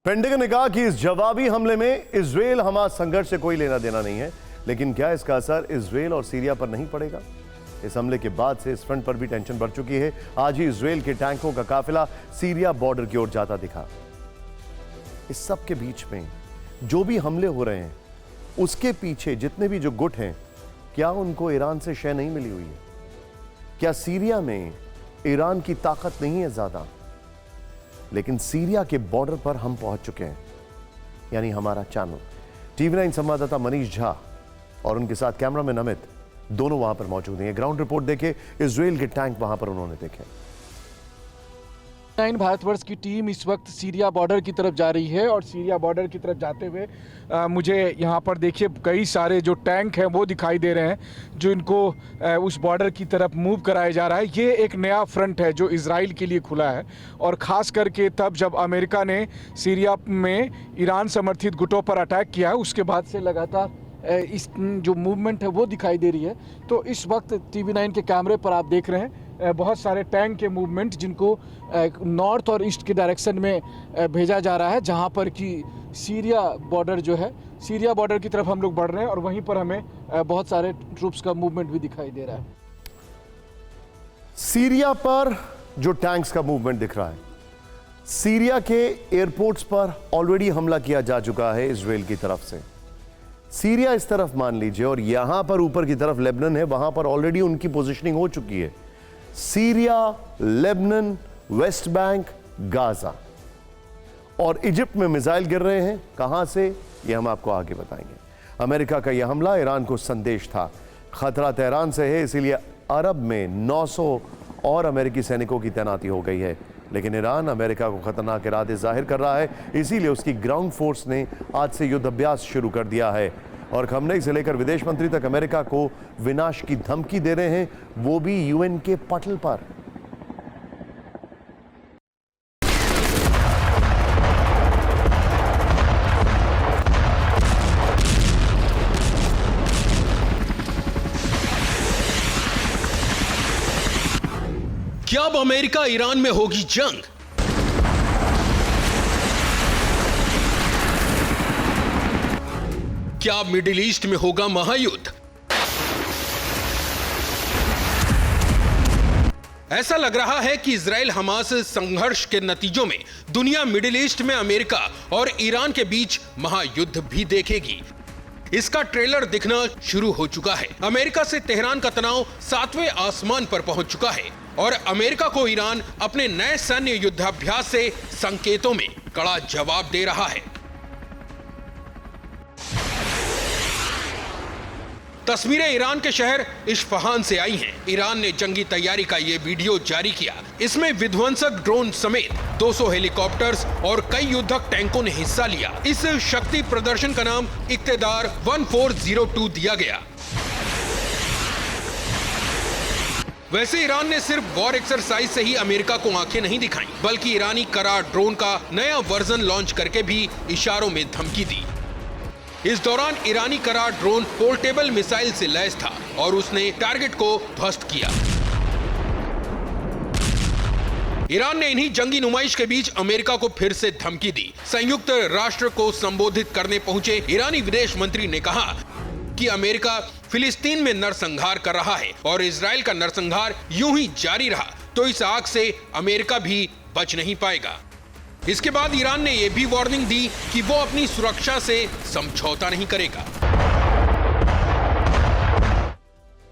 Pentagon ने कहा कि इस जवाबी हमले में इजरायल हमास संघर्ष से कोई लेना देना नहीं है, लेकिन क्या इसका असर इजरायल और सीरिया पर नहीं पड़ेगा? इस हमले के बाद से इस फ्रंट पर भी टेंशन बढ़ चुकी है। आज ही इजरायल के टैंकों का काफिला सीरिया बॉर्डर की ओर जाता दिखा। इस सब के बीच में जो भी हमले हो रहे हैं, उसके पीछे जितने भी जो गुट हैं, क्या उनको ईरान से शय नहीं मिली हुई है? क्या सीरिया में ईरान की ताकत नहीं है ज्यादा? लेकिन सीरिया के बॉर्डर पर हम पहुंच चुके हैं, यानी हमारा चैनल। TV9 संवाददाता मनीष झा और उनके साथ कैमरामैन अमित दोनों वहां पर मौजूद हैं। ग्राउंड रिपोर्ट देखे, इजरायल के टैंक वहां पर उन्होंने देखे। भारतवर्ष की टीम इस वक्त सीरिया बॉर्डर की तरफ जा रही है और सीरिया बॉर्डर की तरफ जाते हुए मुझे यहाँ पर देखिए कई सारे जो टैंक हैं वो दिखाई दे रहे हैं, जो इनको उस बॉर्डर की तरफ मूव कराया जा रहा है। ये एक नया फ्रंट है जो इजराइल के लिए खुला है, और ख़ास करके तब जब अमेरिका ने सीरिया में ईरान समर्थित गुटों पर अटैक किया है, उसके बाद से लगातार इस जो मूवमेंट है वो दिखाई दे रही है। तो इस वक्त TV9 के कैमरे पर आप देख रहे हैं बहुत सारे टैंक के मूवमेंट, जिनको नॉर्थ और ईस्ट के डायरेक्शन में भेजा जा रहा है, जहां पर कि सीरिया बॉर्डर जो है, सीरिया बॉर्डर की तरफ हम लोग बढ़ रहे हैं और वहीं पर हमें बहुत सारे ट्रूप्स का मूवमेंट भी दिखाई दे रहा है। सीरिया पर जो टैंक्स का मूवमेंट दिख रहा है, सीरिया के एयरपोर्ट्स पर ऑलरेडी हमला किया जा चुका है इजरायल की तरफ से। सीरिया इस तरफ मान लीजिए, और यहां पर ऊपर की तरफ लेबनान है, वहां पर ऑलरेडी उनकी पोजीशनिंग हो चुकी है। Syria, Lebanon, West Bank, Gaza और इजिप्ट में मिसाइल गिर रहे हैं। कहां से, यह हम आपको आगे बताएंगे। अमेरिका का यह हमला ईरान को संदेश था, खतरा तेहरान से है, इसीलिए अरब में 900 और अमेरिकी सैनिकों की तैनाती हो गई है। लेकिन ईरान अमेरिका को खतरनाक इरादे जाहिर कर रहा है, इसीलिए उसकी ग्राउंड फोर्स ने आज से युद्ध अभ्यास शुरू कर दिया है। और खमनेई से लेकर विदेश मंत्री तक अमेरिका को विनाश की धमकी दे रहे हैं, वो भी UN के पटल पर। क्या अब अमेरिका ईरान में होगी जंग? क्या मिडिल ईस्ट में होगा महायुद्ध? ऐसा लग रहा है कि इजराइल हमास संघर्ष के नतीजों में दुनिया मिडिल ईस्ट में अमेरिका और ईरान के बीच महायुद्ध भी देखेगी। इसका ट्रेलर दिखना शुरू हो चुका है। अमेरिका से तेहरान का तनाव 7वें आसमान पर पहुंच चुका है और अमेरिका को ईरान अपने नए सैन्य युद्धाभ्यास से संकेतों में कड़ा जवाब दे रहा है। तस्वीरें ईरान के शहर इस्फहान से आई हैं। ईरान ने जंगी तैयारी का ये वीडियो जारी किया। इसमें विध्वंसक ड्रोन समेत 200 हेलीकॉप्टर्स और कई युद्धक टैंकों ने हिस्सा लिया। इस शक्ति प्रदर्शन का नाम इक्तेदार 1402 दिया गया। वैसे ईरान ने सिर्फ वॉर एक्सरसाइज से ही अमेरिका को आंखें नहीं दिखाई, बल्कि ईरानी करार ड्रोन का नया वर्जन लॉन्च करके भी इशारों में धमकी दी। इस दौरान ईरानी करार ड्रोन पोर्टेबल मिसाइल से लैस था और उसने टारगेट को ध्वस्त किया। ईरान ने इन्हीं जंगी नुमाइश के बीच अमेरिका को फिर से धमकी दी। संयुक्त राष्ट्र को संबोधित करने पहुंचे ईरानी विदेश मंत्री ने कहा कि अमेरिका फिलिस्तीन में नरसंहार कर रहा है और इजराइल का नरसंहार यूं ही जारी रहा तो इस आग से अमेरिका भी बच नहीं पाएगा। इसके बाद ईरान ने यह भी वार्निंग दी कि वो अपनी सुरक्षा से समझौता नहीं करेगा।